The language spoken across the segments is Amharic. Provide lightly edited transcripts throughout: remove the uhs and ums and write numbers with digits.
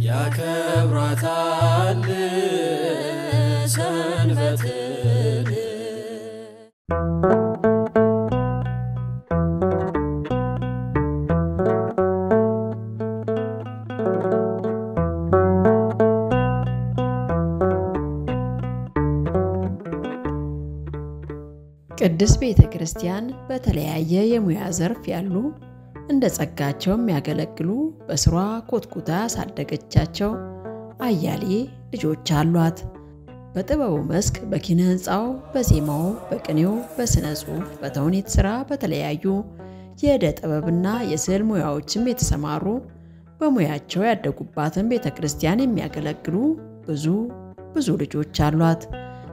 ያከብራታል ሰንበትን ቅድስት ቤተ ክርስቲያን በተለያየ የሙያ ዘርፍ ያሉ እንደ ጸጋቸው የሚያገለግሉ በስሯ ኮትኩታ ያሳደገቻቸው አያሌ ልጆች አሏት። በጥበቡ መስክ በኪነ ህንጻው፣ በዜማው፣ በቅኔው፣ በስነ ጽሑፍ፣ በተውኔት ስራ በተለያዩ የዕደ ጥበብና የስዕል ሙያዎችም የተሰማሩ በሙያቸው ያደጉባትን ቤተ ክርስቲያን የሚያገለግሉ ብዙ ልጆች አሏት።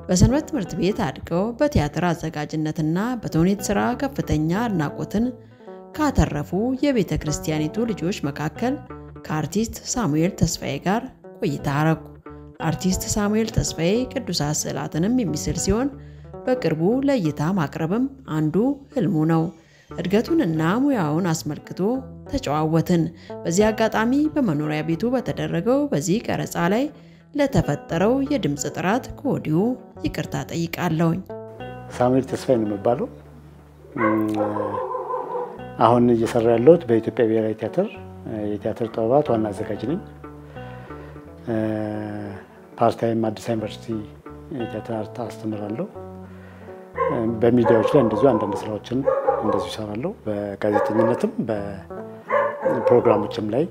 በሰንበት ትምህርት ቤት አድገው በቲያትር አዘጋጅነትና በተውኔት ስራ ከፍተኛ አድናቆትን ካተረፉ የቤተ ክርስቲያኒቱ ልጆች መካከል ከአርቲስት ሳሙኤል ተስፋዬ ጋር ቆይታ አረኩ። አርቲስት ሳሙኤል ተስፋዬ ቅዱሳት ስዕላትንም የሚስል ሲሆን በቅርቡ ለእይታ ማቅረብም አንዱ ህልሙ ነው። እድገቱንና ሙያውን አስመልክቶ ተጨዋወትን። በዚህ አጋጣሚ በመኖሪያ ቤቱ በተደረገው በዚህ ቀረጻ ላይ ለተፈጠረው የድምጽ ጥራት ከወዲሁ ይቅርታ ጠይቃለሁ። ሳሙኤል ተስፋዬ ነው የሚባለው። አሁን እየሰራ ያለሁት በኢትዮጵያ ብሔራዊ ቲያትር የቲያትር ጥበባት ዋና አዘጋጅ ነኝ። ፓርታይም አዲስ ዩኒቨርሲቲ የቲያትር አርት አስተምራለሁ። በሚዲያዎች ላይ እንደዚሁ አንዳንድ ስራዎችን እንደዚሁ እሰራለሁ። በጋዜጠኝነትም በፕሮግራሞችም ላይ።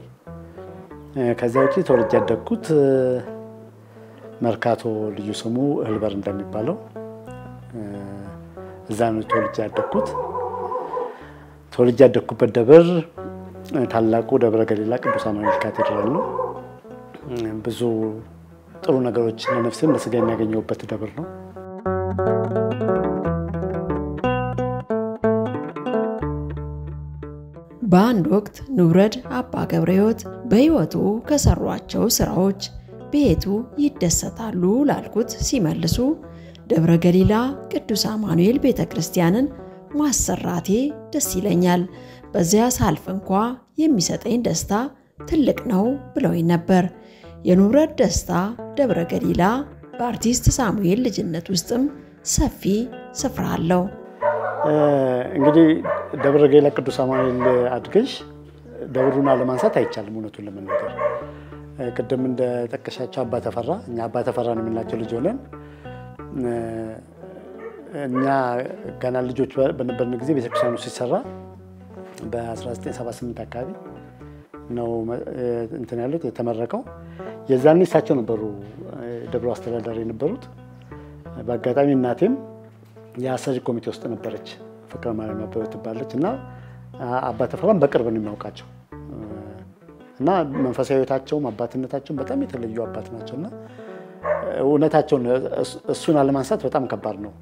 ከዛ ውጪ ተወልጄ ያደግኩት መርካቶ ልዩ ስሙ እህልበር እንደሚባለው እዛ ነው ተወልጄ ያደግኩት። ተወልጄ ያደግኩበት ደብር ታላቁ ደብረ ገሊላ ቅዱስ አማኑኤል ካቴድራል ነው። ብዙ ጥሩ ነገሮች ለነፍስም ለስጋ የሚያገኘውበት ደብር ነው። በአንድ ወቅት ንውረድ አባ ገብረሕይወት በሕይወቱ ከሰሯቸው ስራዎች ቤቱ ይደሰታሉ ላልኩት ሲመልሱ ደብረ ገሊላ ቅዱስ አማኑኤል ቤተክርስቲያንን ማሰራቴ ደስ ይለኛል፣ በዚያ ሳልፍ እንኳ የሚሰጠኝ ደስታ ትልቅ ነው ብለውኝ ነበር። የንውረድ ደስታ ደብረ ገሊላ በአርቲስት ሳሙኤል ልጅነት ውስጥም ሰፊ ስፍራ አለው። እንግዲህ ደብረ ገሊላ ቅዱስ አማኑኤል አድገሽ ደብሩን አለማንሳት አይቻልም። እውነቱን ለመናገር ቅድም እንደጠቀሻቸው አባ ተፈራ እኛ አባ ተፈራ ነው የምንላቸው ልጅ ሆነን እኛ ገና ልጆች በነበርን ጊዜ ቤተክርስቲያኑ ሲሰራ በ1978 አካባቢ ነው እንትን ያሉት የተመረቀው። የዛኔ እሳቸው ነበሩ ደብሩ አስተዳዳሪ የነበሩት። በአጋጣሚ እናቴም የአሰሪ ኮሚቴ ውስጥ ነበረች፣ ፍቅረ ማርያም አበበ ትባላለች እና አባ ተፈራም በቅርብ ነው የሚያውቃቸው እና መንፈሳዊ ሕይወታቸውም አባትነታቸውም በጣም የተለዩ አባት ናቸውና እውነታቸውን እሱን አለማንሳት በጣም ከባድ ነው።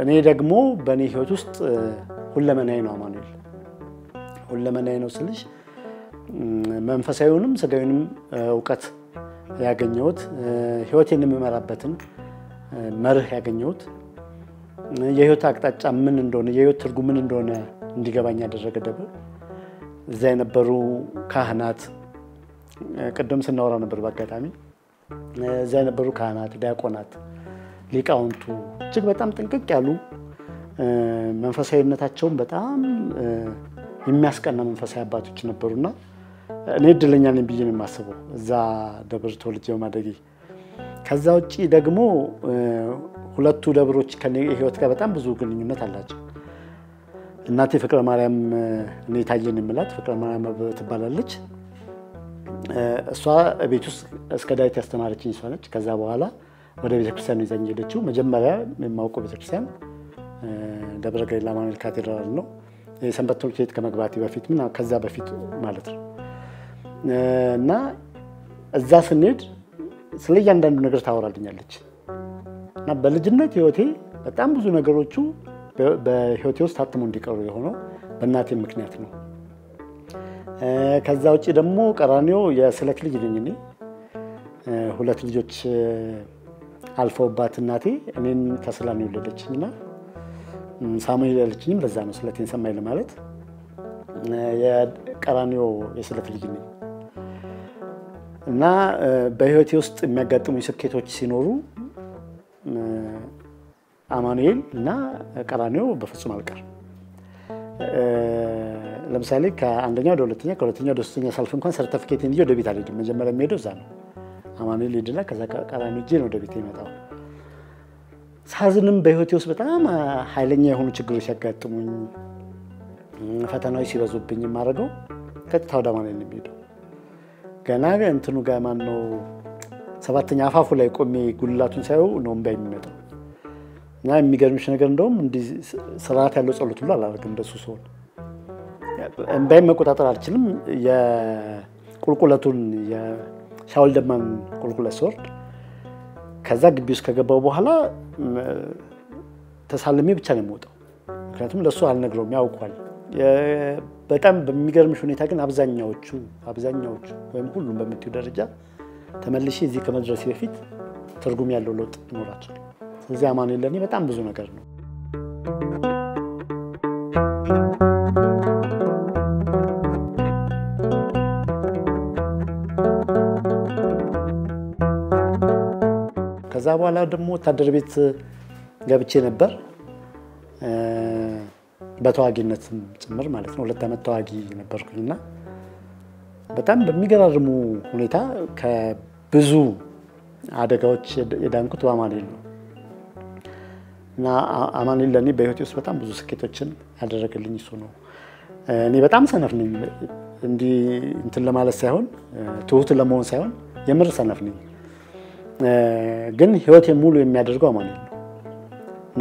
እኔ ደግሞ በእኔ ሕይወት ውስጥ ሁለመናዬ ነው አማኑኤል። ሁለመናዬ ነው ስልሽ መንፈሳዊውንም ስጋዊውንም ዕውቀት ያገኘሁት ሕይወቴን የምመራበትን መርህ ያገኘሁት የሕይወት አቅጣጫ ምን እንደሆነ የሕይወት ትርጉም ምን እንደሆነ እንዲገባኝ ያደረገ ደብር እዛ የነበሩ ካህናት ቅድም ስናወራ ነበር በአጋጣሚ እዛ የነበሩ ካህናት፣ ዲያቆናት፣ ሊቃውንቱ እጅግ በጣም ጥንቅቅ ያሉ መንፈሳዊነታቸውን በጣም የሚያስቀና መንፈሳዊ አባቶች ነበሩና እኔ እድለኛ ነኝ ብዬ ነው የማስበው እዛ ደብር ተወልጄ ማደጌ። ከዛ ውጪ ደግሞ ሁለቱ ደብሮች ከኔ ሕይወት ጋር በጣም ብዙ ግንኙነት አላቸው። እናቴ ፍቅረ ማርያም እኔ ታየን የምላት ፍቅረ ማርያም ትባላለች። እሷ ቤት ውስጥ እስከ ዳዊት ያስተማረችኝ እሷ ነች። ከዛ በኋላ ወደ ቤተክርስቲያን ይዛኝ ሄደችው። መጀመሪያ የማውቀው ቤተክርስቲያን ደብረ ገሊላ አማኑኤል ካቴድራል ነው። የሰንበት ትምህርት ቤት ከመግባቴ በፊት ከዛ በፊት ማለት ነው። እና እዛ ስንሄድ ስለ እያንዳንዱ ነገር ታወራልኛለች እና በልጅነት ሕይወቴ በጣም ብዙ ነገሮቹ በሕይወቴ ውስጥ ታትሞ እንዲቀሩ የሆነው በእናቴ ምክንያት ነው። ከዛ ውጪ ደግሞ ቀራኒዮ የስለት ልጅ ነኝ እኔ። ሁለት ልጆች አልፈውባት እናቴ እኔን ተስላ ነው የወለደችኝና ሳሙኤል ያለችኝም ለዛ ነው ስለቴን ሰማይ ለማለት የቀራኒዮ የስለት ልጅ ነኝ። እና በህይወቴ ውስጥ የሚያጋጥሙ ስኬቶች ሲኖሩ አማኑኤል እና ቀራንዮ በፍጹም አልቀርም። ለምሳሌ ከአንደኛ ወደ ሁለተኛ ከሁለተኛ ወደ ሶስተኛ ሳልፍ እንኳን ሰርቲፊኬትን ይዤ ወደ ቤት አልሄድም። መጀመሪያ የሚሄደው እዛ ነው። አማኑኤል ሄድና ከዛ ቀራንዮ ይዤ ነው ወደ ቤት የመጣው። ሳዝንም በህይወቴ ውስጥ በጣም ኃይለኛ የሆኑ ችግሮች ሲያጋጥሙኝ ፈተናዎች ሲበዙብኝ ማረገው ቀጥታ ወደ አማኑኤል ነው የሚሄደው። ገና እንትኑ ጋር ማን ነው ሰባተኛ አፋፉ ላይ ቆሜ ጉልላቱን ሳይው ነው እምባ የሚመጣው። እና የሚገርምሽ ነገር እንደውም እንዲህ ስርዓት ያለው ጸሎት ሁሉ አላደርግም እንደሱ ሰው እምባይ መቆጣጠር አልችልም። የቁልቁለቱን የሻውል ደማን ቁልቁለት ሶርድ ከዛ ግቢ ውስጥ ከገባው በኋላ ተሳልሜ ብቻ ነው የምወጣው። ምክንያቱም ለሱ አልነግረውም ያውቃል። በጣም በሚገርምሽ ሁኔታ ግን አብዛኛዎቹ ወይም ሁሉም በምትዩ ደረጃ ተመልሼ እዚህ ከመድረሴ በፊት ትርጉም ያለው ለውጥ ይኖራቸዋል። ስለዚህ አማኑኤል ለኔ በጣም ብዙ ነገር ነው። ከዛ በኋላ ደግሞ ወታደር ቤት ገብቼ ነበር በተዋጊነትም ጭምር ማለት ነው። 2 አመት ተዋጊ ነበርኩኝና በጣም በሚገራርሙ ሁኔታ ከብዙ አደጋዎች የዳንኩት በአማኑኤል ነው። እና አማኑኤል ለኔ በህይወቴ ውስጥ በጣም ብዙ ስኬቶችን ያደረገልኝ እሱ ነው። እኔ በጣም ሰነፍ ነኝ እንትን ለማለት ሳይሆን ትሁት ለመሆን ሳይሆን የምር ሰነፍ ነኝ። ግን ህይወቴን ሙሉ የሚያደርገው አማኑኤል ነው።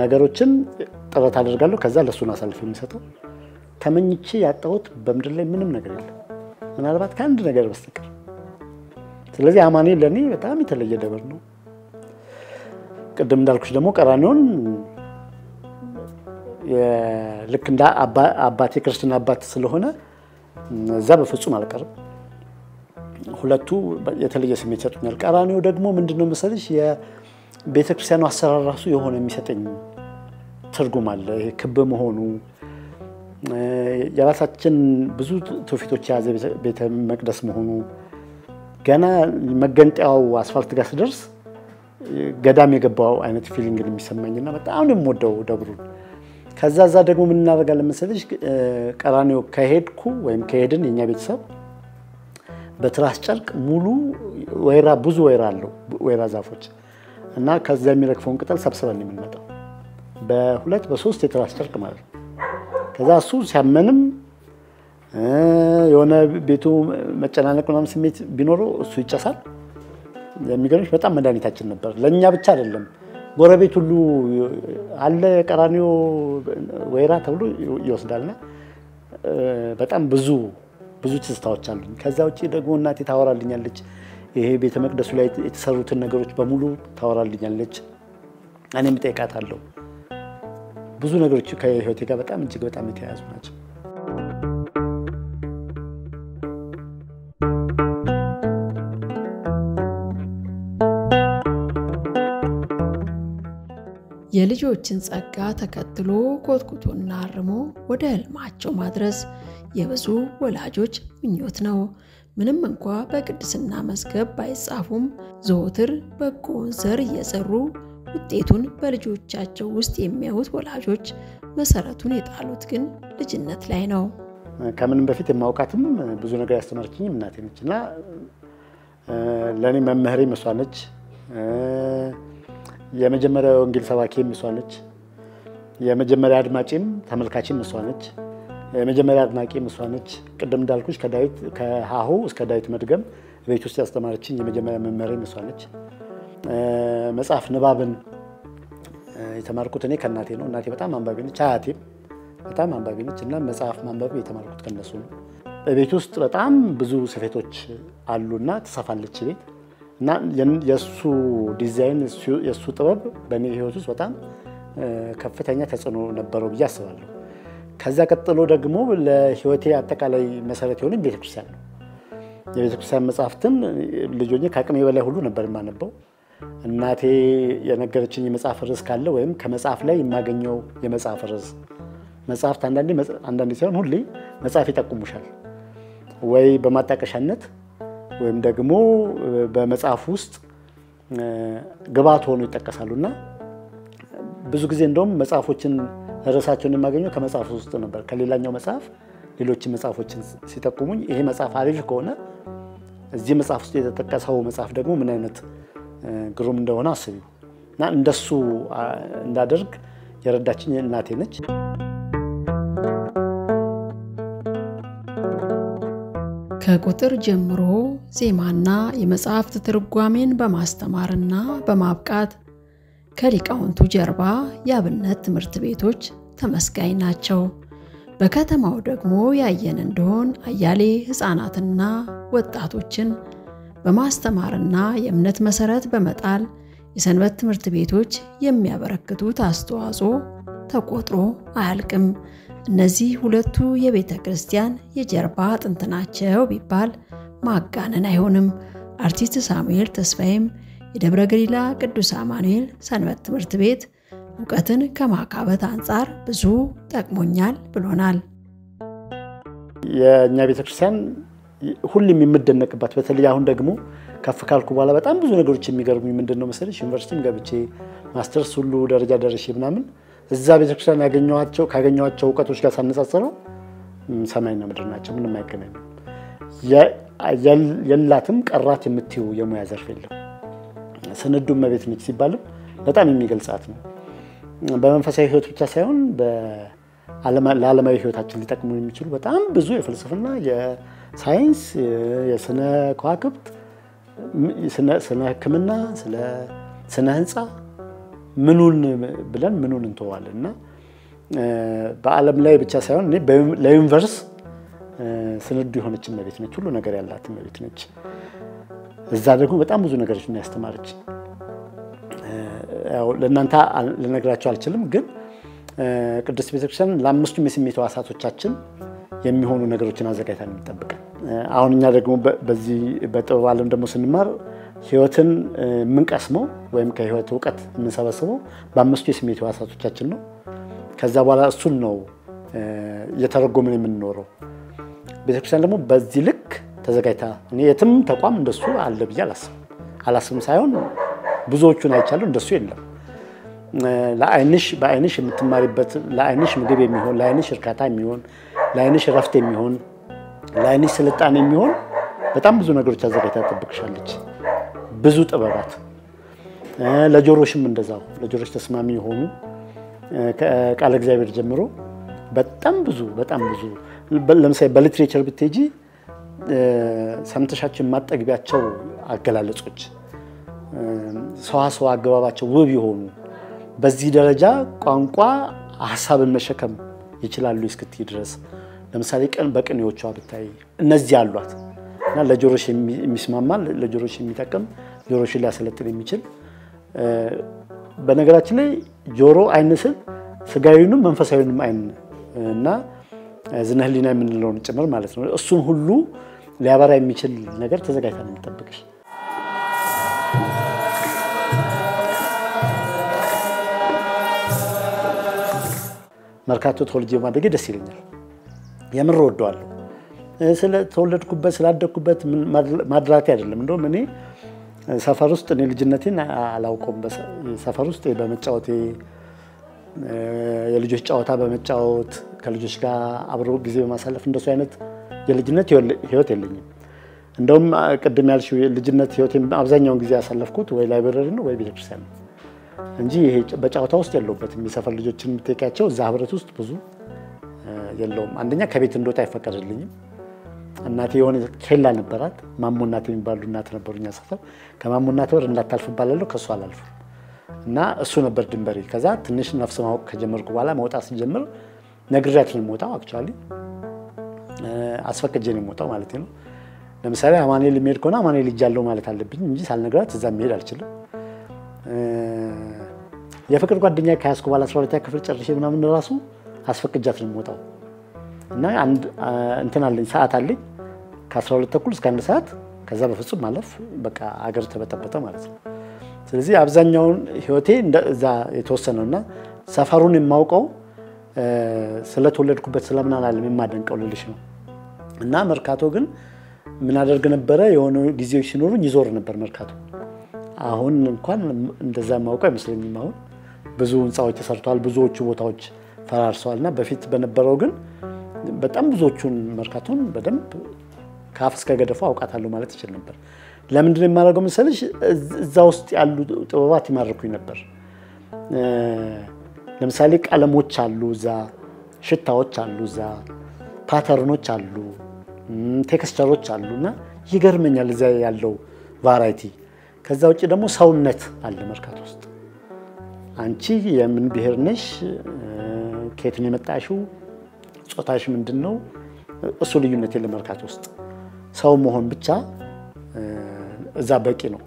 ነገሮችን ጥረት አደርጋለሁ ከዛ ለሱን አሳልፍ የሚሰጠው ተመኝቼ ያጣሁት በምድር ላይ ምንም ነገር የለም ምናልባት ከአንድ ነገር በስተቀር። ስለዚህ አማኑኤል ለኔ በጣም የተለየ ደብር ነው። ቅድም እንዳልኩሽ ደግሞ ቀራንዮን ልክ እንደ አባቴ ክርስትና አባት ስለሆነ እዛ በፍጹም አልቀርም። ሁለቱ የተለየ ስሜት ሰጡኛል። ቀራንዮ ደግሞ ምንድነው መሰለሽ የቤተክርስቲያኑ አሰራር ራሱ የሆነ የሚሰጠኝ ትርጉም አለ። ይሄ ክብ መሆኑ የራሳችን ብዙ ትውፊቶች የያዘ ቤተ መቅደስ መሆኑ ገና መገንጠያው አስፋልት ጋር ስደርስ ገዳም የገባው አይነት ፊሊንግ የሚሰማኝና በጣም ነው የምወደው ደብሩን። ከዛ ደግሞ ምን እናደርጋለን መሰለሽ ቀራንዮ ከሄድኩ ወይም ከሄድን የኛ ቤተሰብ በትራስ ጨርቅ ሙሉ ወይራ ብዙ ወይራ አለው ወይራ ዛፎች እና ከዛ የሚረግፈውን ቅጠል ሰብስበን የምንመጣው በ2 በ3 የትራስ ጨርቅ ማለት ነው። ከዛ እሱ ሲያመንም የሆነ ቤቱ መጨናነቅ ምናምን ስሜት ቢኖረው እሱ ይጨሳል። የሚገርምሽ በጣም መድኃኒታችን ነበር። ለኛ ብቻ አይደለም ጎረቤት ሁሉ አለ ቀራንዮ ወይራ ተብሎ ይወስዳልና በጣም ብዙ ትዝታዎች አሉኝ። ከዛ ውጪ ደግሞ እናቴ ታወራልኛለች። ይሄ ቤተ መቅደሱ ላይ የተሰሩትን ነገሮች በሙሉ ታወራልኛለች። እኔም ጠይቃታለሁ። ብዙ ነገሮች ከህይወቴ ጋር በጣም እጅግ በጣም የተያያዙ ናቸው። የልጆችን ጸጋ ተከትሎ ኮትኩቶና አርሞ ወደ ህልማቸው ማድረስ የብዙ ወላጆች ምኞት ነው። ምንም እንኳ በቅድስና መዝገብ ባይጻፉም ዘወትር በጎን ዘር እየዘሩ ውጤቱን በልጆቻቸው ውስጥ የሚያዩት ወላጆች መሰረቱን የጣሉት ግን ልጅነት ላይ ነው። ከምንም በፊት የማውቃትም ብዙ ነገር ያስተማረችኝ እናቴ ነችና ለኔ መምህሬ እሷ ነች። የመጀመሪያው ወንጌል ሰባኪም እሷ ነች። የመጀመሪያ አድማጭም ተመልካችም እሷ ነች። የመጀመሪያ አድናቂም እሷ ነች። ቅድም እንዳልኩሽ ከሃሁ እስከ ዳዊት መድገም ቤት ውስጥ ያስተማረችኝ የመጀመሪያ መምህሬም እሷ ነች። መጽሐፍ ንባብን የተማርኩት እኔ ከእናቴ ነው። እናቴ በጣም አንባቢ ነች። አያቴም በጣም አንባቢ ነች እና መጽሐፍ ማንበብ የተማርኩት ከነሱ ነው። ቤት ውስጥ በጣም ብዙ ስፌቶች አሉና ተሰፋለች ቤት እና የሱ ዲዛይን የሱ ጥበብ በኔ ህይወት ውስጥ በጣም ከፍተኛ ተጽዕኖ ነበረው ብዬ አስባለሁ። ከዛ ቀጥሎ ደግሞ ለህይወቴ አጠቃላይ መሰረት የሆነ ቤተክርስቲያን ነው። የቤተክርስቲያን መጽሐፍትን ልጆኜ ከአቅሜ በላይ ሁሉ ነበር የማነበው። እናቴ የነገረችኝ የመጽሐፍ ርዕስ ካለ ወይም ከመጽሐፍ ላይ የማገኘው የመጽሐፍ ርዕስ መጽሐፍት አንዳንዴ ሳይሆን ሁሌ መጽሐፍ ይጠቁሙሻል ወይ በማጣቀሻነት ወይም ደግሞ በመጽሐፍ ውስጥ ግባት ሆኖ ይጠቀሳሉና ብዙ ጊዜ እንደውም መጽሐፎችን ርዕሳቸውን የማገኘው ከመጽሐፍ ውስጥ ነበር ከሌላኛው መጽሐፍ ሌሎች መጽሐፎችን ሲጠቁሙኝ ይሄ መጽሐፍ አሪፍ ከሆነ እዚህ መጽሐፍ ውስጥ የተጠቀሰው መጽሐፍ ደግሞ ምን አይነት ግሩም እንደሆነ አስቢውና እንደሱ እንዳደርግ የረዳችኝ እናቴ ነች ከቁጥር ጀምሮ ዜማና የመጽሐፍት ትርጓሜን በማስተማርና በማብቃት ከሊቃውንቱ ጀርባ የአብነት ትምህርት ቤቶች ተመስጋኝ ናቸው በከተማው ደግሞ ያየን እንደሆን አያሌ ህፃናትና ወጣቶችን በማስተማርና የእምነት መሰረት በመጣል የሰንበት ትምህርት ቤቶች የሚያበረክቱት አስተዋጽኦ ተቆጥሮ አያልቅም እነዚህ ሁለቱ የቤተ ክርስቲያን የጀርባ አጥንት ናቸው ቢባል ማጋነን አይሆንም አርቲስት ሳሙኤል ተስፋዬም የደብረ ገሊላ ቅዱስ አማኑኤል ሰንበት ትምህርት ቤት ዕውቀትን ከማካበት አንፃር ብዙ ጠቅሞኛል ብሎናል የኛ ቤተ ክርስቲያን ሁሉም የሚደነቅባት በተለይ አሁን ደግሞ ከፍ ካልኩ በኋላ በጣም ብዙ ነገሮች የሚገርሙኝ ምንድነው መሰለሽ ዩኒቨርሲቲም ገብቼ ማስተርስ ሁሉ ደረጃ ደርሼ ምናምን እዛ ቤተ ክርስቲያን ካገኘኋቸው ዕውቀቶች ጋር ሳነጻጽረው ሰማይና ምድር ናቸው ምንም አይገናኙም የላትም ቀራት የምትዩ የሙያ ዘርፍ የለም ስንዱ መቤት ነች ሲባልም በጣም የሚገልጻት ነው በመንፈሳዊ ህይወት ብቻ ሳይሆን ለዓለማዊ ህይወታችን ሊጠቅሙ የሚችሉ በጣም ብዙ የፍልስፍና የሳይንስ የስነ ከዋክብት ስነ ህክምና ስነ ህንጻ ምኑን ብለን ምኑን እንተዋለንና በዓለም ላይ ብቻ ሳይሆን ለዩኒቨርስ ስንዱ የሆነች መቤት ነች ሁሉ ነገር ያላት መቤት ነች እዛ ደግሞ በጣም ብዙ ነገሮች ነው ያስተማረች ያው ለእናንተ ልነግራችሁ አልችልም ግን ቅዱስ ቤተክርስቲያን ለአምስቱም የስሜት ህዋሳቶቻችን የሚሆኑ ነገሮችን አዘጋጅታ ነው የሚጠብቀን አሁን እኛ ደግሞ በዚህ በጥበብ ዓለም ደግሞ ስንማር ህይወትን ምንቀስመው ወይም ከህይወት ዕውቀት እንሰበስበው በአምስቱ የስሜት ህዋሳቶቻችን ነው ከዛ በኋላ እሱን ነው እየተረጎምን የምንኖረው ቤተክርስቲያን ደግሞ በዚህ ልክ ተዘጋጅታ እኔ የትም ተቋም እንደሱ አለ ብዬ አላስብም ሳይሆን ብዙዎቹን አይቻለሁ እንደሱ የለም በአይንሽ የምትማሪበት ለአይንሽ ምግብ የሚሆን ለአይንሽ እርካታ የሚሆን ለአይንሽ ረፍት የሚሆን ለአይንሽ ስልጣኔ የሚሆን በጣም ብዙ ነገሮች አዘጋጅታ ተጠብቅሻለች ብዙ ጥበባት ለጆሮሽም እንደዛው ለጆሮሽ ተስማሚ የሆኑ ከቃለ እግዚአብሔር ጀምሮ በጣም ብዙ ለምሳሌ በሊትሬቸር ብትጂ ሰምተሻችን ማጠግቢያቸው አገላለጾች ሰዋሰው አገባባቸው ውብ ይሆኑ በዚህ ደረጃ ቋንቋ ሐሳብን መሸከም ይችላሉ እስክትይ ድረስ ለምሳሌ ቀን በቅኔዎቿ ብታይ እነዚህ አሏት እና ለጆሮሽ የሚስማማ ለጆሮሽ የሚጠቅም ጆሮሽን ሊያሰለጥን የሚችል በነገራችን ላይ ጆሮ አይንስል ስጋዊንም መንፈሳዊንም አይን እና ዝነህሊና የምንለውን ጭምር ማለት ነው እሱን ሁሉ ሊያበራ የሚችል ነገር ተዘጋጅታ ነው የሚጠብቅሽ መርካቶ ተወልጄ ማደጌ ደስ ይለኛል የምር ወደዋለሁ ስለ ተወለድኩበት ስላደኩበት ማድራቴ አይደለም እንደውም እኔ ሰፈር ውስጥ እኔ ልጅነቴን አላውቀውም ሰፈር ውስጥ በመጫወቴ የልጆች ጨዋታ በመጫወት ከልጆች ጋር አብሮ ጊዜ በማሳለፍ እንደሱ አይነት የልጅነት ህይወት የለኝም እንደውም ቀደም ያልሽው የልጅነት ህይወቴን አብዛኛውን ጊዜ ያሳለፍኩት ወይ ላይብረሪ ነው ወይ ቤተክርስቲያን ነው እንጂ ይሄ በጫወታ ውስጥ የለውበትም የሰፈር ልጆችን የምትጠይቃቸው እዛ ህብረት ውስጥ ብዙ የለውም አንደኛ ከቤት እንደወጣ አይፈቀድልኝም እናቴ የሆነ ኬላ ነበራት ማሞ እናቴ የሚባሉ እናት ነበሩኛ ሰፈር ከማሞ እናት ወር እንዳታልፍ ባላለው ከሷ አላልፍም እና እሱ ነበር ድንበሬ ከዛ ትንሽ ነፍስ ማወቅ ከጀመርኩ በኋላ መውጣት ሲጀምር ነግሬያት ነው የምወጣው አክቹአሊ አስፈቅጄ ነው የምወጣው ማለት ነው ለምሳሌ አማኑኤል የሚሄድ ከሆነ አማኑኤል ይጃለው ማለት አለብኝ እንጂ ሳልነግራት እዛ መሄድ አልችልም የፍቅር ጓደኛ ከያዝኩ በኋላ 12ኛ ክፍል ጨርሼ ምናምን ራሱ አስፈቅጃት ነው የምወጣው እና አንድ እንትን አለኝ ሰዓት አለኝ ከ12 ተኩል እስከ 1 ሰዓት ከዛ በፍጹም ማለፍ በቃ አገር ተበጠበጠ ማለት ነው ስለዚህ አብዛኛውን ህይወቴ እንደዛ የተወሰነውና ሰፈሩን የማውቀው ስለተወለድኩበት ስለምን አላለም የማደንቀው ልልሽ ነው እና መርካቶ ግን ምን አደርግ ነበር የሆነ ጊዜዎች ሲኖሩኝ ይዞር ነበር መርካቶ አሁን እንኳን እንደዛ ማውቀው አይመስለኝም አሁን ብዙ ህንጻዎች ተሰርተዋል ብዙዎቹ ቦታዎች ፈራርሰዋልና በፊት በነበረው ግን በጣም ብዙዎቹን መርካቶን በደንብ ካፍ እስከ ገደፉ አውቃታለሁ ማለት ይችላል ነበር ለምን እንደማደርገው መሰለሽ እዛ ውስጥ ያሉ ጥበባት ይማርኩኝ ነበር ለምሳሌ ቀለሞች አሉ እዛ ሽታዎች አሉ እዛ ፓተርኖች አሉ ቴክስቸሮች አሉና ይገርመኛል እዛ ያለው ቫራይቲ ከዛ ውጪ ደግሞ ሰውነት አለ መርካቶ ውስጥ አንቺ የምን ብሄር ነሽ ከየት ነው የመጣሽው ጾታሽ ምንድነው እሱ ልዩነት የለም መርካቶ ውስጥ ሰው መሆን ብቻ እዛ በቂ ነው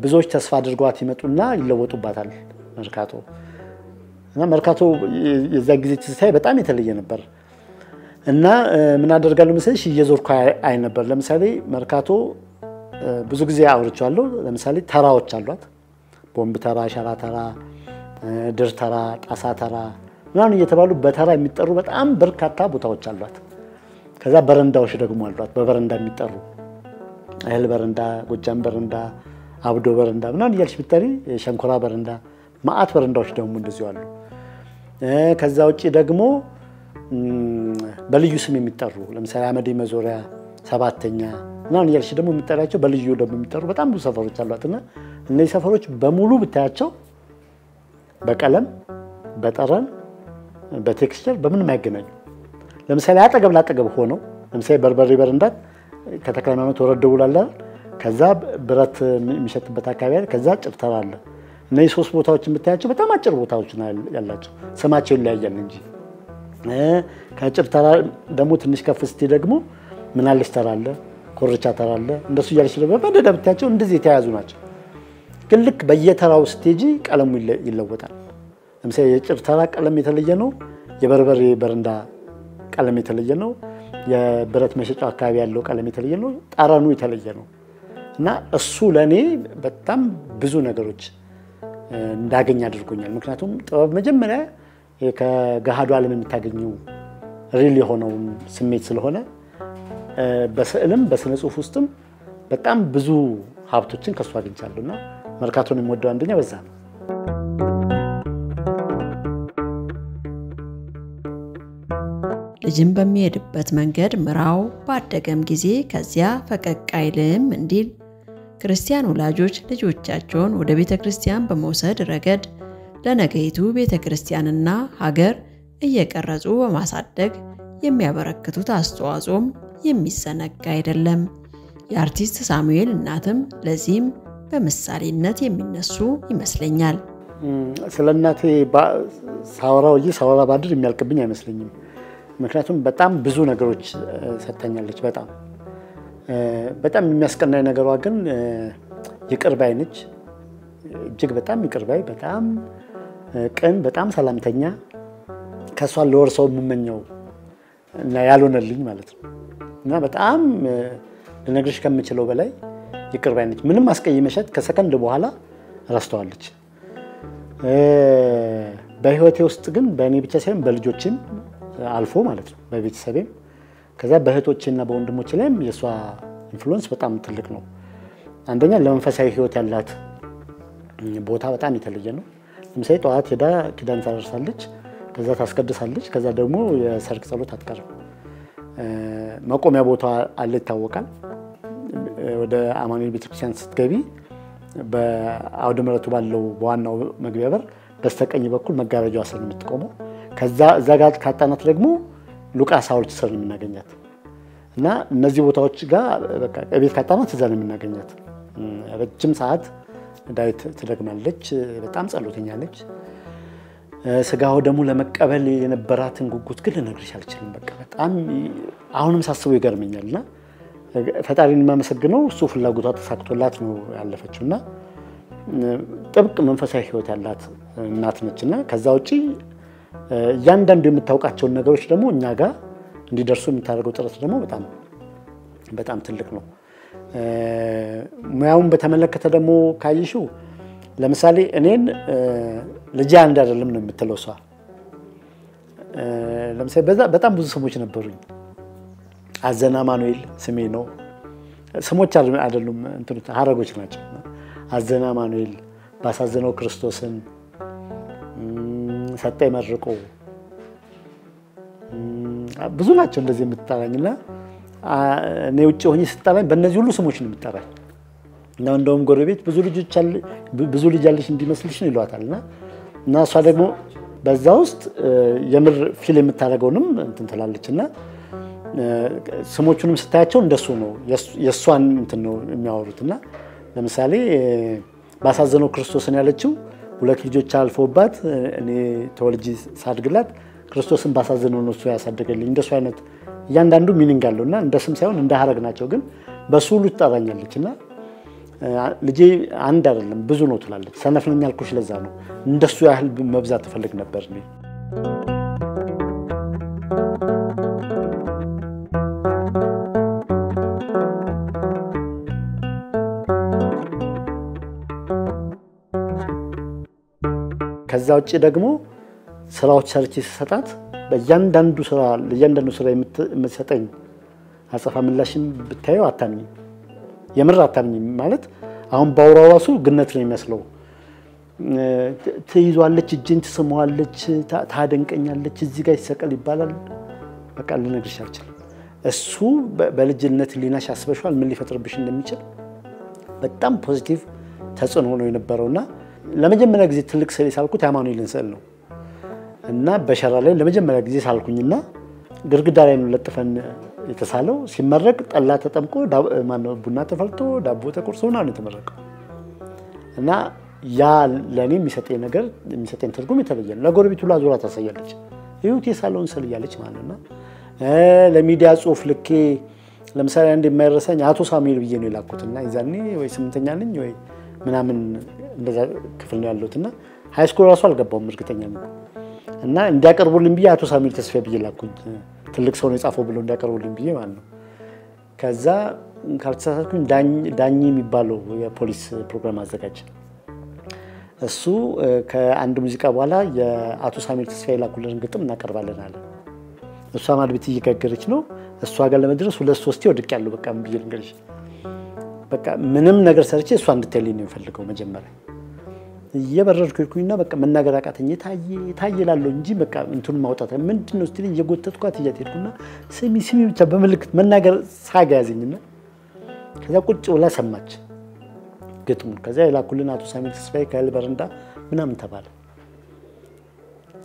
ብዙዎች ተስፋ አድርጓት ይመጡና ይለወጡባታል መርካቶ እና መርካቶ የዛ ጊዜ ትስታይ በጣም የተለየ ነበር እና ምን አደርጋለሁ መሰለሽ እየዞርኩ አይ ነበር ለምሳሌ መርካቶ ብዙ ጊዜ አውርቻለሁ ለምሳሌ ተራዎች አሏት ቦምብ ተራ ሻራ ተራ ድር ተራ ጣሳ ተራ ምናምን እየተባሉ በተራ የሚጠሩ በጣም በርካታ ቦታዎች አሏት ከዛ በረንዳዎች ደግሞ አሏት በበረንዳ የሚጠሩ አይል በረንዳ ጎጃም በረንዳ አብዶ በረንዳ ምናምን እያልሽ ብትጠሪ ሸንኮራ በረንዳ ማአት በረንዳዎች ደግሞ እንደዚሁ አሉ ከዛ ውጪ ደግሞ በልዩ ስም የሚጠሩ ለምሳሌ አመዴ መዞሪያ ሰባተኛ ምናምን እያልሽ ደግሞ የሚጠራቸው በልዩ ደግሞ የሚጠሩ በጣም ብዙ ሰፈሮች አሏትና እነዚህ ሰፈሮች በሙሉ ብታያቸው በቀለም በጠረን በቴክስቸር በምንም አይገናኙ ለምሳሌ አጠገብ ላጠገብ ሆነው ለምሳሌ በርበሬ በረንዳት ከተከለማመት ወረድ ብሏል ከዛ ብረት የሚሸጥበት አካባቢ አለ ከዛ ጭርተራ አለ እነዚህ ሶስት ቦታዎች የምታያቸው በጣም አጭር ቦታዎች ያላቸው ስማቸው ይለያያል እንጂ ከጭርተራ ደግሞ ትንሽ ከፍ ስትይ ደግሞ ምናልሽ ተራ አለ ኮርቻ ተራ አለ እንደሱ ያልሽ በደዳ ብታያቸው እንደዚህ የተያዙ ናቸው ግን ልክ በየተራው ስቴጂ ቀለሙ ይለወጣል ለምሳሌ የጭርተራ ቀለም የተለየ ነው የበርበሬ በረንዳ ቀለም የተለየ ነው የብረት መሸጫው አካባቢ ያለው ቀለም የተለየ ነው ጣራኑ የተለየ ነው እና እሱ ለኔ በጣም ብዙ ነገሮች እንዳገኝ አድርጎኛል ምክንያቱም ጥበብ መጀመሪያ ከገሃዱ ዓለም የምታገኘው ሪል የሆነው ስሜት ስለሆነ በስዕልም በስነ ጽሁፍ ውስጥም በጣም ብዙ ሀብቶችን ከሷ አግኝቻለሁና መርካቶን የምወደው አንደኛ በዛ ነው ልጅም በሚሄድበት መንገድ ምራው ባደገም ጊዜ ከዚያ ፈቀቅ አይልም እንዲል ክርስቲያን ወላጆች ልጆቻቸውን ወደ ቤተክርስቲያን በመውሰድ ረገድ ለነገይቱ ቤተክርስቲያንና ሀገር እየቀረጹ በማሳደግ የሚያበረክቱት አስተዋጽኦም የሚሰነጋ አይደለም የአርቲስት ሳሙኤል እናትም ለዚህም በምሳሌነት የሚነሱ ይመስለኛል ስለናቴ ሳወራ ባድር የሚያልቅብኝ አይመስለኝም ምክንያቱም በጣም ብዙ ነገሮች ሰተኛለች በጣም የሚያስቀናኝ ነገሯ ግን ይቅርባይ ነች እጅግ በጣም ይቅርባይ በጣም ቀን በጣም ሰላምተኛ ከሷ ለወርሰው የምመኘው እና ያልሆነልኝ ማለት ነው እና በጣም ለነገርሽ ከምችለው በላይ ይቅርባይ ነች ምንም አስቀይመሻት ከሰከንድ በኋላ ረስተዋለች በህይወቴ ውስጥ ግን በእኔ ብቻ ሳይሆን በልጆችም አልፎ ማለት ነው በቤተሰቤም ከዛ በእህቶቼና በወንድሞቼ ላይም የሷ ኢንፍሉዌንስ በጣም ትልቅ ነው አንደኛ ለመንፈሳዊ ህይወት ያላት ቦታ በጣም የተለየ ነው ለምሳሌ ጧት ሄዳ ኪዳን ታደርሳለች ከዛ ታስቀድሳለች ከዛ ደግሞ የሰርክ ጸሎት አትቀርም መቆሚያ ቦታ አለ ይታወቃል ወደ አማኑኤል ቤተክርስቲያን ስትገቢ በአውደ ምሕረቱ ባለው በዋናው መግቢያ በር በስተቀኝ በኩል መጋረጃው አስር የምትቆመው ከዛ እዛ ጋር ካጣናት ደግሞ ሉቃስ ሐውልት ስር የምናገኛት እና እነዚህ ቦታዎች ጋር በቃ ቤት ካጣናት እዛ ነው የምናገኛት ረጅም ሰዓት ዳዊት ትደግማለች በጣም ጸሎተኛ ነች ስጋው ደግሞ ለመቀበል የነበራትን ጉጉት ግን ልነግርሽ አልችልም በቃ በጣም አሁንም ሳስበው ይገርመኛልና ፈጣሪን ማመሰግነው እሱ ፍላጎቷ ተሳክቶላት ነው ያለፈችውና ጥብቅ መንፈሳዊ ህይወት ያላት እናት ነችና ከዛ ውጪ ያንዳንዱ የምታውቃቸው ነገሮች ደግሞ እኛ ጋር እንዲደርሱ የምታደርገው ጥረት ደግሞ በጣም ትልቅ ነው ሙያውን በተመለከተ ደግሞ ካይሽው ለምሳሌ እኔን ልጅ አንድ አይደለም ነው የምትለው ሷ ለምሳሌ በጣም ብዙ ስሞች ነበሩኝ አዘና ማኑኤል ስሜ ነው ስሞች አይደሉም እንትን ሐረጎች ናቸው አዘና ማኑኤል ባሳዘነው ክርስቶስን ሰጠይ መርቆ ብዙ ናቸው እንደዚህ የምትጠራኝና እኔ ውጪ ሆኜ ስጠራኝ በእነዚህ ሁሉ ስሞች ነው የምትጠራኝ እና እንደውም ጎረቤት ብዙ ልጅ አለሽ እንዲመስልሽ ነው ይሏታልና እና እሷ ደግሞ በዛ ውስጥ የምር ፊልም የምታደርገውንም እንትን ትላለችና ስሞቹንም ስታያቸው እንደሱ ነው የሷን እንትን ነው የሚያወሩትና ለምሳሌ ባሳዘነው ክርስቶስን ያለችው ሁለት ልጆች አልፈውባት እኔ ተወልጂ ሳድግላት ክርስቶስን ባሳዘነው ነው እሱ ያሳደገልኝ እንደሱ አይነት ያንዳንዱ ሚኒንግ አለውና እንደ ስም ሳይሆን እንደ ሐረግ ናቸው ግን በሱ ሁሉ ትጠራኛለችና ልጄ አንድ አይደለም ብዙ ነው ትላለች ሰነፍነኛ አልኩሽ ለዛ ነው እንደሱ ያህል መብዛት ተፈልግ ነበር ነው ከዛ ውጪ ደግሞ ስራዎች ሰርቼ ሲሰጣት በእያንዳንዱ ስራ የምትሰጠኝ አጸፋ ምላሽን ብታዩ አታምኝ የምር አታምኝ ማለት አሁን ባውራው ራሱ ግነት ነው የሚመስለው ትይዟለች እጅን ትስመዋለች ታደንቀኛለች እዚህ ጋር ይሰቀል ይባላል በቃ ልነግርሽ አልችልም እሱ በልጅነት ሊናሽ አስበሽዋል ምን ሊፈጥርብሽ እንደሚችል በጣም ፖዚቲቭ ተጽዕኖ ነው የነበረውና ለመጀመሪያ ጊዜ ትልቅ ስዕል ሳልኩት ያማኑኤልን ስዕል ነው እና በሸራ ላይ ለመጀመሪያ ጊዜ ሳልኩኝና ግርግዳ ላይ ነው ለጥፈን የተሳለው ሲመረቅ ጠላ ተጠምቆ ማነው ቡና ተፈልቶ ዳቦ ተቆርሶ ነው የተመረቀው እና ያ ለኔ የሚሰጠኝ ትርጉም የተለየ ነው ለጎረቤቱ ላዙራ ታሳያለች ይሁት የሳለውን ስዕል ያለች ማለትና ለሚዲያ ጽሁፍ ልኬ ለምሳሌ አንድ የማይረሳኝ አቶ ሳሙኤል ብዬ ነው የላኩትና ይዛኔ ወይ 8ኛ ነኝ ወይ ምናምን እንደዛ ክፍል ነው ያለውትና ሃይ ስኩል ራሱ አልገባውም እርግጠኛ ነኝ እና እንዲያቀርቡልኝ ብዬ አቶ ሳሙኤል ተስፋዬ ብዬ ላኩኝ ትልቅ ሰው ነው የጻፈው ብሎ እንዲያቀርቡልኝ ብዬ ማለት ነው ከዛ ካልተሳሳትኩኝ ዳኝ የሚባለው የፖሊስ ፕሮግራም አዘጋጅ እሱ ከአንድ ሙዚቃ በኋላ የአቶ ሳሙኤል ተስፋዬ ላኩልን ግጥም እናቀርባለን አለ እሷ ማድቤት እየጋገረች ነው እሷ ጋር ለመድረስ 2-3 ወድቅ ያለው በቃ ብዬ ልንገርሽ በቃ ምንም ነገር ሰርቼ እሷ እንድትልኝ ነው የፈልገው መጀመሪያ እየበረርኩኝና በቃ መናገር አቃተኝ ታየላለው እንጂ በቃ እንቱን ማውጣት ምንድነው እስቲ እየጎተትኳት እያተድኩና ስሚ ብቻ በመልክት መናገር ሳጋያዘኝና ከዛ ቁጭ ብላ ሰማች ግጥሙን ከዛ የላኩልን አቶ ሳሙኤል ተስፋዬ ካለ በረንዳ ምናምን ተባለ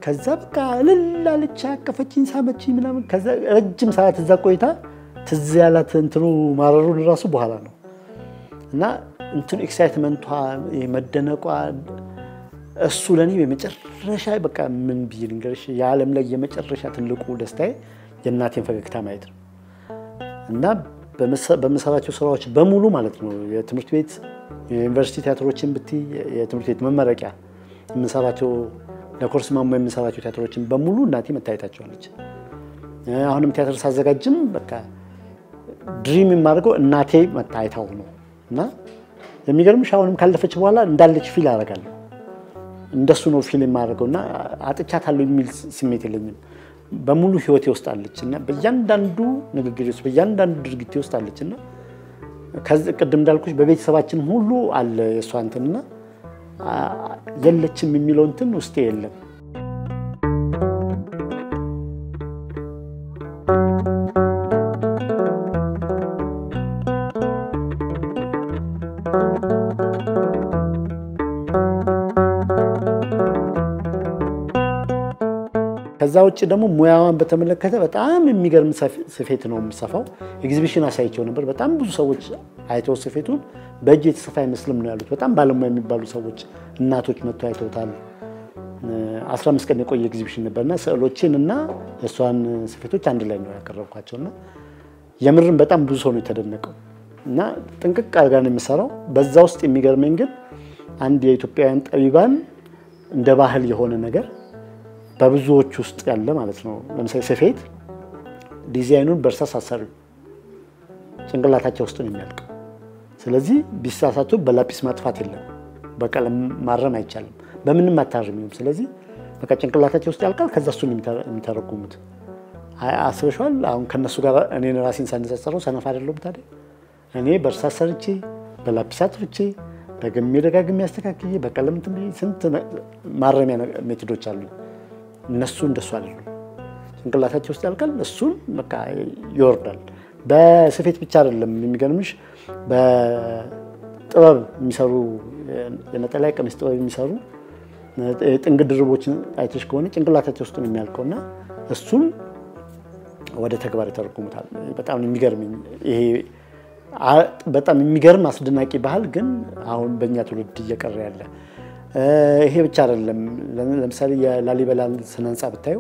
ከዛ በቃ ለላልቻ አቀፈችኝ ሳመችኝ ምናምን ከዛ ረጅም ሰዓት እዛ ቆይታ ትዝ ያላት እንትኑ ማረሩን ራሱ በኋላ ነው እና እንትን ኤክሳይትመንቷ የመደነቋ እሱ ለኔ በመጨረሻ በቃ ምን ቢልንገርሽ የዓለም ላይ የመጨረሻ ትልቁ ደስታዬ የእናቴን ፈገግታ ማየት ነው እና በመሰራቸው ስራዎች በሙሉ ማለት ነው የትምህርት ቤት የዩኒቨርሲቲ ቲያትሮችን ብቲ የትምህርት ቤት መመረቂያ የምንሰራቸው ለኮርስ ማሞ የምንሰራቸው ቲያትሮችን በሙሉ እናቴ መታየታቸዋለች አሁንም ቲያትር ሳዘጋጅም በቃ ድሪም የማደርገው እናቴ መታየታው ነው እና የሚገርምሽ አሁንም ካለፈች በኋላ እንዳለች ፊል አደርጋለሁ እንደሱ ነው ፊል የማደርገውና አጥቻታለሁ የሚል ስሜት የለኝም በሙሉ ህይወቴ ውስጥ አለችና በእያንዳንዱ ንግግሬ ውስጥ በእያንዳንዱ ድርጊቴ ውስጥ አለችና ቅድም እንዳልኩሽ በቤተሰባችን ሁሉ አለ የሷ እንትና የለችም የሚለው እንትን ውስጥ የለም ከዛ ውጪ ደግሞ ሙያዋን በተመለከተ በጣም የሚገርም ስፌት ነው የምሰፋው ኤግዚቢሽን አሳይቸው ነበር በጣም ብዙ ሰዎች አይተው ስፌቱን በእጅ የተሰፋ አይመስልም ነው ያሉት በጣም ባለሙያ የሚባሉ ሰዎች እናቶች መጥተው አይተውታል 15 ቀን የቆየ ኤግዚቢሽን ነበርና ስዕሎችንና የሷን ስፌቶች አንድ ላይ ነው ያቀረብኳቸውና የምርም በጣም ብዙ ሰው ነው የተደነቀው እና ጥንቅቅ አድርጋ ነው የሚሰራው በዛ ውስጥ የሚገርመኝ ግን አንድ የኢትዮጵያውያን ጠቢባን እንደ ባህል የሆነ ነገር በብዙዎች ውስጥ ያለ ማለት ነው ለምሳሌ ስፌት ዲዛይኑን በእርሳስ አሰሩ ጭንቅላታቸው ውስጥ ነው የሚያልቀው ስለዚህ ቢሳሳቱ በላጲስ ማጥፋት የለም በቀለም ማረም አይቻልም በምንም አታርሚም ስለዚህ በቃ ጭንቅላታቸው ውስጥ ያልቃል ከዛ እሱን የሚተረጉሙት አስበሽዋል አሁን ከነሱ ጋር እኔን ራሴን ሳነጻጽረው ሰነፍ አይደለም ታዲያ እኔ በእርሳስ ሰርቼ በላፒስ አጥፍቼ ደጋግሜ ያስተካክዬ በቀለም ስንት ማረሚያ ሜቶዶች አሉ እነሱ እንደሱ አይደሉም ጭንቅላታቸው ውስጥ ያልቃል እሱን በቃ ይወርዳል በስፌት ብቻ አይደለም የሚገርምሽ በጥበብ የሚሰሩ የነጠላ ቀሚስ ጥበብ የሚሰሩ ጥንግ ድርቦችን አይተሽ ከሆነ ጭንቅላታቸው ውስጥ ነው የሚያልቀውና እሱን ወደ ተግባር ተርጉሙታል በጣም የሚገርምኝ ይሄ በጣም የሚገርም አስደናቂ ባህል ግን አሁን በእኛ ትውልድ እየቀረ ያለ ይሄ ብቻ አይደለም ለምሳሌ የላሊበላን ስነንጻ ብታዩ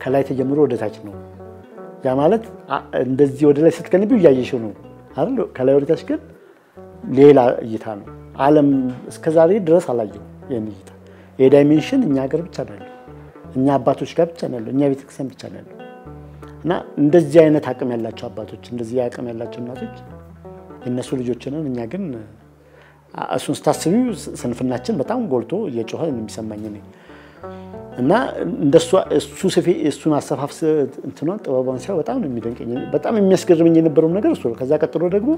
ከላይ ተጀምሮ ወደ ታች ነው ያ ማለት እንደዚህ ወደ ላይ ስትገነቢው ያየሽው ነው አይደል ከላይ ወደ ታች ግን ሌላ እይታ ነው ዓለም እስከዛሬ ድረስ አላየው የኔ እይታ የዳይሜንሽን እኛ ሀገር ብቻ ነው እኛ አባቶች ጋር ብቻ ነው እኛ ቤተክርስቲያን ብቻ ነው እና እንደዚህ አይነት አቅም ያላቸው አባቶች እንደዚህ አቅም ያላቸው እናቶች እነሱ ልጆች ነን እኛ ግን እሱን ስታስቢው ስንፍናችን በጣም ጎልቶ እየጮኸ የሚሰማኝ ነው እና እንደሱ እሱን አሰፋፍ እንትኗን ጥበቧን ሲያው በጣም ነው የሚደንቀኝ በጣም የሚያስገርመኝ የነበረው ነገር እሱ ነው ከዛ ቀጥሎ ደግሞ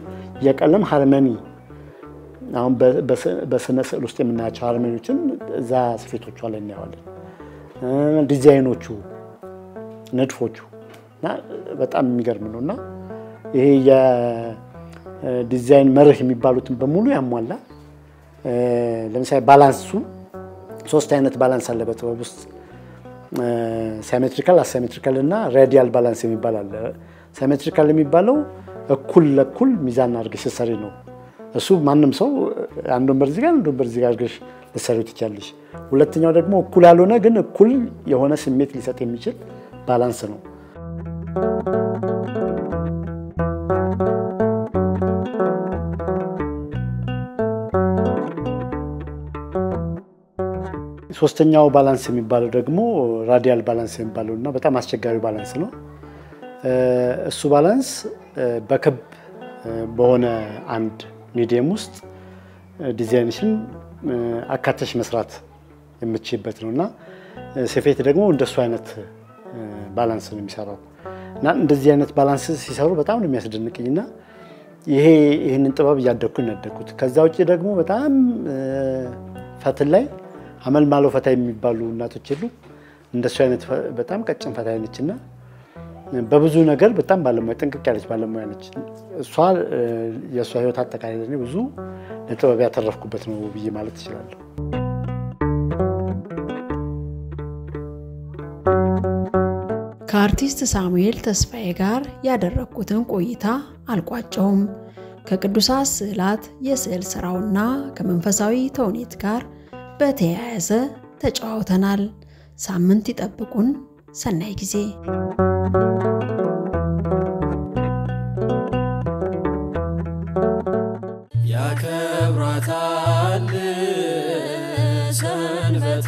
የቀለም ሃርመኒ አሁን በስነ ስዕል ውስጥ የምናያቸው ሃርመኒዎችን እዛ ስፌቶቿ ላይ እናያለን ዲዛይኖቹ ንድፎቹ እና በጣም የሚገርም ነውና ይሄ የዲዛይን መርህ የሚባሉትን በሙሉ ያሟላ ለምሳሌ ባላንሱ ሶስት አይነት ባላንስ አለ በጥበብ ውስጥ ሲሜትሪካል አሲሜትሪካል እና ራዲያል ባላንስ የሚባል አለ ሲሜትሪካል የሚባለው እኩል ለኩል ሚዛን አድርገሽ ሰሪ ነው እሱ ማንንም ሰው አንዱን በርዚ ጋር አድርገሽ ለሰሪው ትቻለሽ ሁለተኛው ደግሞ እኩል ያልሆነ ግን እኩል የሆነ ስሜት ሊሰጥ የሚችል ባላንስ ነው ሶስተኛው ባላንስ የሚባለው ደግሞ ራዲያል ባላንስ የሚባለውና በጣም አስቸጋሪ ባላንስ ነው እሱ ባላንስ በክብ በሆነ አንድ ሚዲየም ውስጥ ዲዛይንሽን አካተሽ መስራት የምትችይበት ነውና ስፌት ደግሞ እንደሱ አይነት ባላንስ ነው የሚሰራው እና እንደዚህ አይነት ባላንስ ሲሰሩ በጣም ነው የሚያስደንቅኝና ይሄንን ጥበብ ያደኩት ከዛ ውጪ ደግሞ በጣም ፈትል ላይ አመል ማለው ፈታይ የሚባሉ እናቶች ሁሉ እንደሱ አይነት በጣም ቀጭን ፈታይ ነችና በብዙ ነገር በጣም ባለሙያ ጥንቅቅ ያለች ባለሙያ ነች እሷ የሷ ህይወት አጠቃላይ ነው ብዙ ለጥበብ ያተረፍኩበት ነው ብዬ ማለት ይችላል ከአርቲስት ሳሙኤል ተስፋዬ ጋር ያደረኩትን ቆይታ አልቋጨውም ከቅዱሳት ስዕላት የስዕል ስራውና ከመንፈሳዊ ተውኔት ጋር በተያያዘ ተጫውተናል ሳምንት ይጠብቁን ሰናይ ጊዜ ያከብራታል ሰንበት